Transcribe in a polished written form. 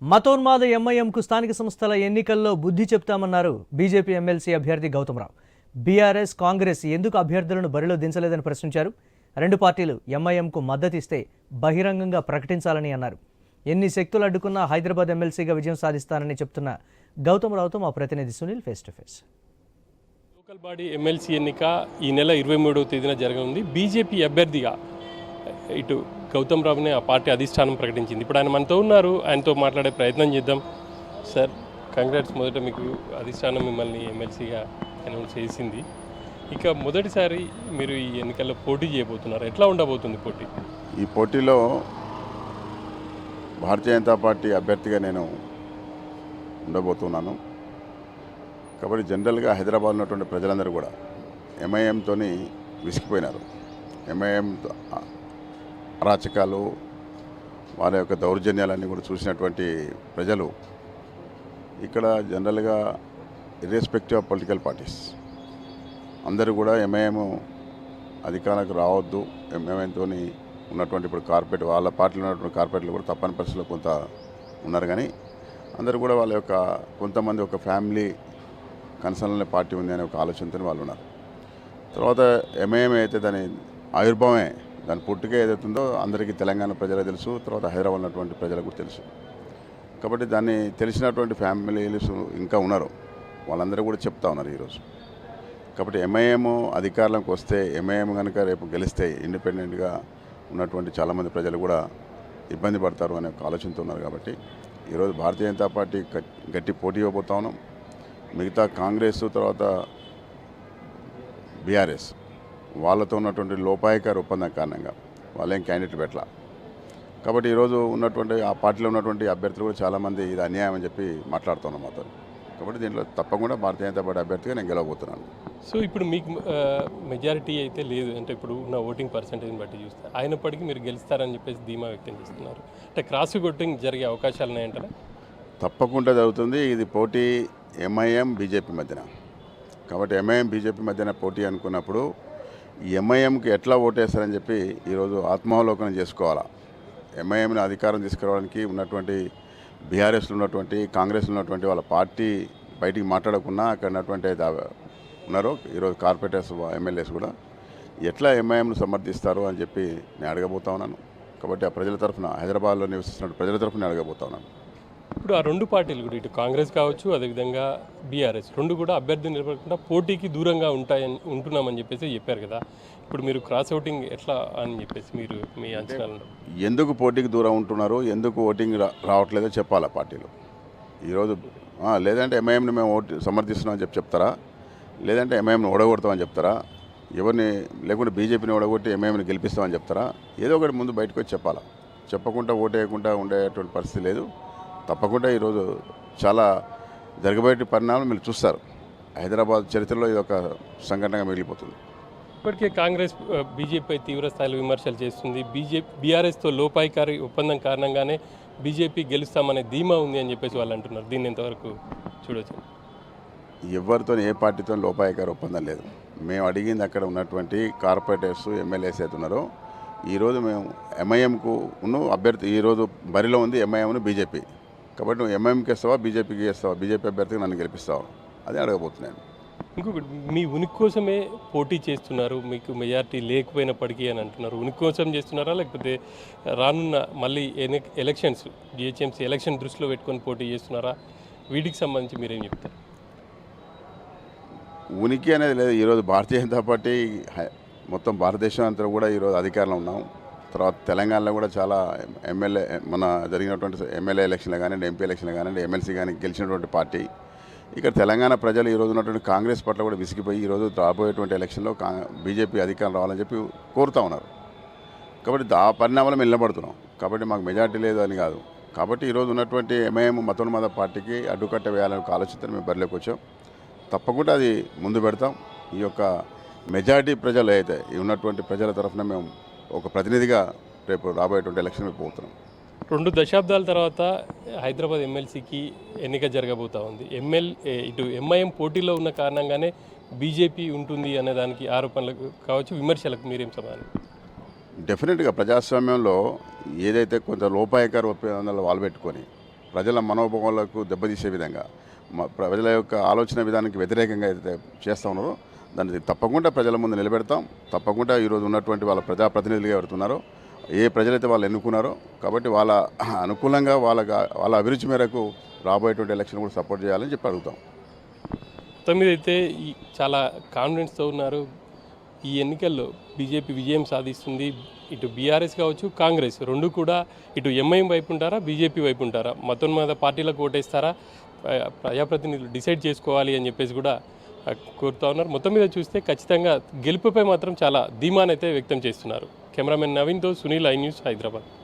మతోన్మాద ఎంఐఎంకు స్థానిక సంస్థల ఎన్నికల్లో బుద్ధి చెప్తామన్నారు బీజేపీ ఎమ్మెల్సీ అభ్యర్థి గౌతమ్రావు. బీఆర్ఎస్, కాంగ్రెస్ ఎందుకు అభ్యర్థులను బరిలో దించలేదని ప్రశ్నించారు. రెండు పార్టీలు ఎంఐఎంకు మద్దతిస్తే బహిరంగంగా ప్రకటించాలని అన్నారు. ఎన్ని శక్తులు అడ్డుకున్నా హైదరాబాద్ ఎమ్మెల్సీగా విజయం సాధిస్తానని చెప్తున్న గౌతమ్రావుతో మా ప్రతినిధి Sunil face to face. Local body MLC ఎన్నిక ఈ నెల 23వ తేదీన జరగనుంది. బీజేపీ అభ్యర్థిగా ఇటు గౌతమ్రావుని ఆ పార్టీ అధిష్టానం ప్రకటించింది. ఇప్పుడు ఆయన మనతో ఉన్నారు, ఆయనతో మాట్లాడే ప్రయత్నం చేద్దాం. Sir, congrats. మొదట మీకు అధిష్టానం మిమ్మల్ని ఎమ్మెల్సీగా అనౌన్స్ చేసింది. ఇక మొదటిసారి మీరు ఈ ఎన్నికల్లో పోటీ చేయబోతున్నారు. ఎట్లా ఉండబోతుంది పోటీ? ఈ పోటీలో భారతీయ జనతా పార్టీ అభ్యర్థిగా నేను ఉండబోతున్నాను. కాబట్టి జనరల్గా హైదరాబాద్ ఉన్నటువంటి ప్రజలందరూ కూడా ఎంఐఎంతో విసిగిపోయినారు. ఎంఐఎం అరాచకాలు, వారి యొక్క దౌర్జన్యాలన్నీ కూడా చూసినటువంటి ప్రజలు ఇక్కడ జనరల్గా ఇర్రెస్పెక్టివ్ ఆఫ్ పొలిటికల్ పార్టీస్ అందరూ కూడా ఎంఐఎం అధికారానికి రావద్దు, ఎంఐఎంతో ఉన్నటువంటి ఇప్పుడు కార్పొరేట్ వాళ్ళ పార్టీలో ఉన్నటువంటి కార్పొరేట్లు కూడా తప్పని పరిస్థితిలో కొంత ఉన్నారు. కానీ అందరూ కూడా వాళ్ళ యొక్క కొంతమంది ఒక ఫ్యామిలీ కన్సర్న్లనే పార్టీ ఉంది అనే ఒక ఆలోచనతో వాళ్ళు ఉన్నారు. తర్వాత ఎంఐఎం అయితే దాని ఆవిర్భావమే, దాని పుట్టుకే ఏదైతుందో అందరికీ తెలంగాణ ప్రజలకు తెలుసు, తర్వాత హైదరాబాద్ ఉన్నటువంటి ప్రజలకు తెలుసు. కాబట్టి దాన్ని తెలిసినటువంటి ఫ్యామిలీలు ఇంకా ఉన్నారు, వాళ్ళందరూ కూడా చెప్తా ఉన్నారు ఈరోజు. కాబట్టి ఎంఐఎం అధికారంలోకి వస్తే, ఎంఐఎం కనుక రేపు గెలిస్తే ఇండిపెండెంట్గా ఉన్నటువంటి చాలామంది ప్రజలు కూడా ఇబ్బంది పడతారు అనే ఒక ఆలోచనతో ఉన్నారు. కాబట్టి ఈరోజు భారతీయ జనతా పార్టీ గట్టి పోటీ ఇవ్వబోతా ఉన్నాం. మిగతా కాంగ్రెస్, తర్వాత బీఆర్ఎస్ వాళ్ళతో ఉన్నటువంటి లోపాయకార ఒప్పందం కారణంగా వాళ్ళేం క్యాండిడేట్ పెట్టాల. కాబట్టి ఈరోజు ఉన్నటువంటి ఆ పార్టీలో ఉన్నటువంటి అభ్యర్థులు కూడా చాలామంది ఇది అన్యాయం అని చెప్పి మాట్లాడుతున్నాం మాతో. కాబట్టి దీంట్లో తప్పకుండా భారతీయ జనతా పార్టీ అభ్యర్థిగా నేను గెలవబోతున్నాను. సో ఇప్పుడు మీకు మెజారిటీ అయితే లేదు, అంటే ఇప్పుడు ఉన్న ఓటింగ్ పర్సంటేజ్ని బట్టి చూస్తే, అయినప్పటికీ మీరు గెలుస్తారని చెప్పేసి ధీమా వ్యక్తం చేస్తున్నారు. అంటే క్రాస్ ఓటింగ్ జరిగే అవకాశాలు ఉన్నాయంటారా? తప్పకుండా జరుగుతుంది. ఇది పోటీ ఎంఐఎం బీజేపీ మధ్యన. కాబట్టి ఎంఐఎం బీజేపీ మధ్యన పోటీ అనుకున్నప్పుడు ఈ ఎంఐఎంకి ఎట్లా ఓటేస్తారని చెప్పి ఈరోజు ఆత్మావలోకనం చేసుకోవాలా. ఎంఐఎంని అధికారం తీసుకురావడానికి ఉన్నటువంటి బీఆర్ఎస్లో ఉన్నటువంటి, కాంగ్రెస్లో ఉన్నటువంటి వాళ్ళ పార్టీ బయటికి మాట్లాడకుండా అక్కడ ఉన్నటువంటి ఉన్నారు ఈరోజు కార్పొరేటర్స్, ఎమ్మెల్యేస్ కూడా ఎట్లా ఎంఐఎంను సమర్థిస్తారు అని చెప్పి నేను అడగబోతా ఉన్నాను. కాబట్టి ఆ ప్రజల తరఫున, హైదరాబాద్లో నివసిస్తున్న ప్రజల తరఫున అడగబోతా ఉన్నాను. ఇప్పుడు ఆ రెండు పార్టీలు కూడా, ఇటు కాంగ్రెస్ కావచ్చు, అదేవిధంగా బీఆర్ఎస్, రెండు కూడా అభ్యర్థి నిలబడకుండా పోటీకి దూరంగా ఉంటున్నామని చెప్పేసి చెప్పారు కదా. ఇప్పుడు మీరు క్రాస్ ఓటింగ్ ఎట్లా అని చెప్పేసి మీరు మీ అంచనాలు? ఎందుకు పోటీకి దూరం ఉంటున్నారు, ఎందుకు ఓటింగ్ రావట్లేదో చెప్పాలా పార్టీలు ఈరోజు. లేదంటే ఎంఐఎంని మేము సమర్థిస్తున్నామని చెప్తారా, లేదంటే ఎంఐఎంని ఓడగొడతామని చెప్తారా, ఎవరిని లేకుంటే బీజేపీని ఓడగొట్టి ఎంఐఎంని గెలిపిస్తామని చెప్తారా? ఏదో ఒకటి ముందు బయటకు వచ్చి చెప్పాలా. చెప్పకుండా ఓటేయకుండా ఉండేటువంటి పరిస్థితి లేదు. తప్పకుండా ఈరోజు చాలా జరగబోయే పరిణామాలు మీరు చూస్తారు. హైదరాబాద్ చరిత్రలో ఇది ఒక సంఘటనగా మిగిలిపోతుంది. ఇప్పటికే కాంగ్రెస్ బీజేపీ తీవ్ర స్థాయిలో విమర్శలు చేస్తుంది. బీఆర్ఎస్తో లోపాయికారి ఒప్పందం కారణంగానే బీజేపీ గెలుస్తామనే ధీమా ఉంది అని చెప్పేసి వాళ్ళు అంటున్నారు. దీన్ని ఎంతవరకు చూడవచ్చు? ఎవరితో, ఏ పార్టీతో లోపాయికారి ఒప్పందం లేదు. మేము అడిగింది అక్కడ ఉన్నటువంటి కార్పొరేటర్స్, ఎమ్మెల్యేస్ అయితే ఉన్నారో ఈరోజు మేము ఎంఐఎంకు అభ్యర్థి ఈరోజు బరిలో ఉంది ఎంఐఎంను బీజేపీ. కాబట్టి నువ్వు ఎంఐఎంకి వేస్తావా, బీజేపీకి వేస్తావా, బీజేపీ అభ్యర్థికి నన్ను గెలిపిస్తావా, అదే అడగబోతున్నాను. ఇంకొకటి, మీ ఉనికి కోసమే పోటీ చేస్తున్నారు, మీకు మెజారిటీ లేకపోయినప్పటికీ అని అంటున్నారు. ఉనికి కోసం చేస్తున్నారా, లేకపోతే రానున్న మళ్ళీ ఎలక్షన్స్, జిహెచ్ఎంసీ ఎలక్షన్ దృష్టిలో పెట్టుకొని పోటీ చేస్తున్నారా? వీటికి సంబంధించి మీరేం చెప్తారు? ఉనికి అనేది లేదు. ఈరోజు భారతీయ జనతా పార్టీ మొత్తం భారతదేశం అంతా కూడా ఈరోజు అధికారంలో ఉన్నాం. తర్వాత తెలంగాణలో కూడా చాలా ఎమ్మెల్యే, మన జరిగినటువంటి ఎమ్మెల్యే ఎలక్షన్లు కానివ్వండి, ఎంపీ ఎలక్షన్లు కానివ్వండి, ఎమ్మెల్సీ కానీ గెలిచినటువంటి పార్టీ. ఇక్కడ తెలంగాణ ప్రజలు ఈరోజు ఉన్నటువంటి కాంగ్రెస్ పట్ల కూడా విసిగిపోయి ఈరోజు రాబోయేటువంటి ఎలక్షన్లో బీజేపీ అధికారం రావాలని చెప్పి కోరుతూ ఉన్నారు. కాబట్టి ఆ పరిణామాలు మేము నిలబడుతున్నాం. కాబట్టి మాకు మెజార్టీ లేదు అని కాదు. కాబట్టి ఈరోజు ఉన్నటువంటి ఎంఐఎం మతోన్మాద పార్టీకి అడ్డుకట్ట వేయాలని ఒక ఆలోచనతో మేము బరిలోకి వచ్చాం. తప్పకుండా అది ముందు పెడతాం. ఈ యొక్క మెజారిటీ ప్రజలు అయితే ఉన్నటువంటి ప్రజల తరఫున మేము ఒక ప్రతినిధిగా రేపు రాబోయేటువంటి ఎలక్షన్ పోతున్నాం. 2 దశాబ్దాల తర్వాత హైదరాబాద్ ఎమ్మెల్సీకి ఎన్నిక జరగబోతూ ఉంది. ఇటు ఎంఐఎం పోటీలో ఉన్న కారణంగానే బీజేపీ ఉంటుంది అనే దానికి ఆరోపణలకు కావచ్చు, విమర్శలకు మీరేం సమాధానం? డెఫినెట్గా ప్రజాస్వామ్యంలో ఏదైతే కొంత లోపాయకార ఒప్పందాలు వాళ్ళు పెట్టుకొని ప్రజల మనోభావాలకు దెబ్బతీసే విధంగా ప్రజల యొక్క ఆలోచన విధానానికి వ్యతిరేకంగా అయితే చేస్తూ ఉన్నారో దాన్ని తప్పకుండా ప్రజల ముందు నిలబెడతాం. తప్పకుండా ఈరోజు ఉన్నటువంటి వాళ్ళ ప్రజాప్రతినిధులుగా ఎవరుతున్నారో ఏ ప్రజలైతే వాళ్ళు ఎన్నుకున్నారో కాబట్టి వాళ్ళ అనుకూలంగా వాళ్ళ అభిరుచి మేరకు రాబోయేటువంటి ఎలక్షన్ కూడా సపోర్ట్ చేయాలని చెప్పి అడుగుతాం. మొత్తం మీద అయితే చాలా కాన్ఫిడెన్స్తో ఉన్నారు. ఈ ఎన్నికల్లో బీజేపీ విజయం సాధిస్తుంది. ఇటు బీఆర్ఎస్ కావచ్చు, కాంగ్రెస్ రెండు కూడా ఇటు ఎంఐఎం వైపు ఉంటారా, బీజేపీ వైపు ఉంటారా, మతోన్మాద పార్టీలకు ఓటేస్తారా, ప్రజాప్రతినిధులు డిసైడ్ చేసుకోవాలి అని చెప్పేసి కూడా కోరుతా ఉన్నారు. మొత్తం మీద చూస్తే ఖచ్చితంగా గెలుపుపై మాత్రం చాలా ధీమానైతే వ్యక్తం చేస్తున్నారు. కెమెరామెన్ నవీన్తో సునీల్, ఐ న్యూస్, హైదరాబాద్.